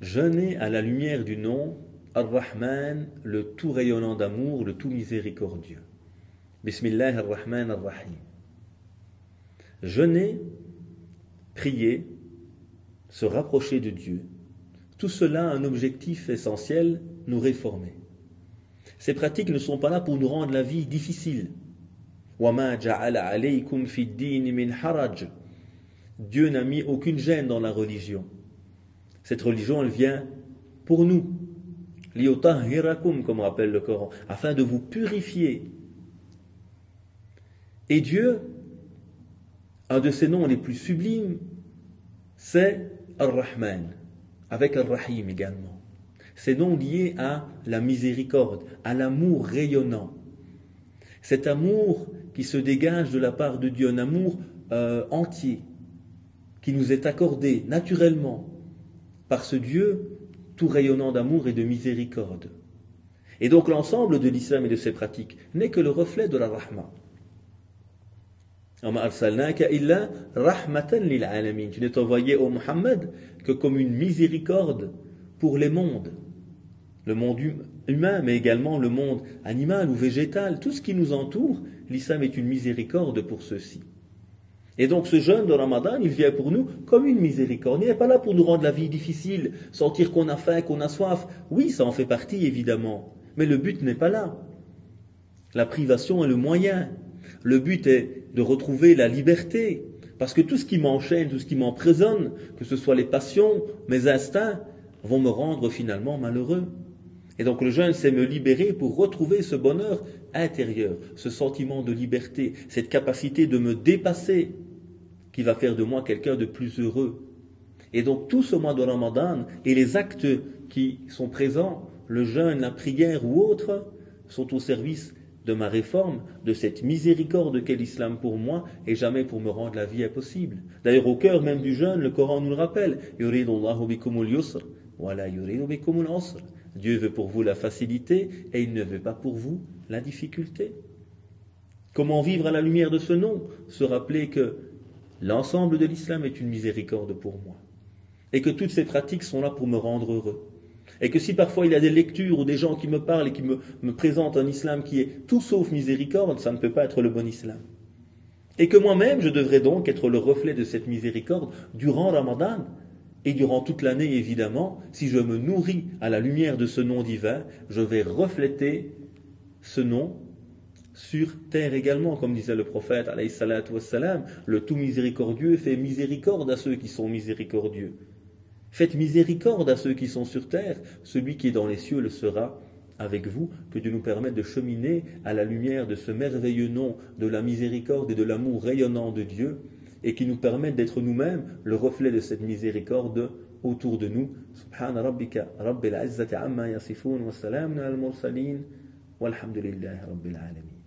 Jeûner à la lumière du nom Ar-Rahman, le tout rayonnant d'amour, le tout miséricordieux. Bismillah ar-Rahman ar-Rahim. Jeûner, prier, se rapprocher de Dieu, tout cela a un objectif essentiel, nous réformer. Ces pratiques ne sont pas là pour nous rendre la vie difficile. وَمَا جَعَلَ عَلَيْكُمْ فِي الدِّينِ مِنْ حَرَجٍ. Dieu n'a mis aucune gêne dans la religion. Cette religion, elle vient pour nous. لِيُطَهِّرَكُمْ, comme rappelle le Coran, afin de vous purifier. Et Dieu, un de ses noms les plus sublimes, c'est Ar-Rahman, avec Ar-Rahim également. Ces noms liés à la miséricorde, à l'amour rayonnant. Cet amour qui se dégage de la part de Dieu, un amour entier, qui nous est accordé naturellement par ce Dieu tout rayonnant d'amour et de miséricorde. Et donc l'ensemble de l'islam et de ses pratiques n'est que le reflet de la rahma. Tu n'es envoyé au Muhammad que comme une miséricorde pour les mondes. Le monde humain, mais également le monde animal ou végétal, tout ce qui nous entoure, l'islam est une miséricorde pour ceux-ci. Et donc ce jeûne de Ramadan, il vient pour nous comme une miséricorde. Il n'est pas là pour nous rendre la vie difficile, sentir qu'on a faim, qu'on a soif. Oui, ça en fait partie évidemment, mais le but n'est pas là. La privation est le moyen. Le but est de retrouver la liberté, parce que tout ce qui m'enchaîne, tout ce qui m'emprisonne, que ce soit les passions, mes instincts, vont me rendre finalement malheureux. Et donc le jeûne, c'est me libérer pour retrouver ce bonheur intérieur, ce sentiment de liberté, cette capacité de me dépasser, qui va faire de moi quelqu'un de plus heureux. Et donc tout ce mois de Ramadan et les actes qui sont présents, le jeûne, la prière ou autres, sont au service de ma réforme, de cette miséricorde qu'est l'islam pour moi, et jamais pour me rendre la vie impossible. D'ailleurs, au cœur même du jeûne, le Coran nous le rappelle. Dieu veut pour vous la facilité, et il ne veut pas pour vous la difficulté. Comment vivre à la lumière de ce nom? Se rappeler que l'ensemble de l'islam est une miséricorde pour moi, et que toutes ces pratiques sont là pour me rendre heureux. Et que si parfois il y a des lectures ou des gens qui me parlent et qui me présentent un islam qui est tout sauf miséricorde, ça ne peut pas être le bon islam. Et que moi-même, je devrais donc être le reflet de cette miséricorde durant Ramadan et durant toute l'année évidemment. Si je me nourris à la lumière de ce nom divin, je vais refléter ce nom sur terre également, comme disait le prophète alayhi salatu wassalam, le tout miséricordieux fait miséricorde à ceux qui sont miséricordieux. Faites miséricorde à ceux qui sont sur terre, celui qui est dans les cieux le sera avec vous. Que Dieu nous permette de cheminer à la lumière de ce merveilleux nom de la miséricorde et de l'amour rayonnant de Dieu, et qui nous permette d'être nous-mêmes le reflet de cette miséricorde autour de nous. Subhana rabbika rabbil izzati amma yasifun wa salamun al mursalin walhamdulillahi rabbil alamin.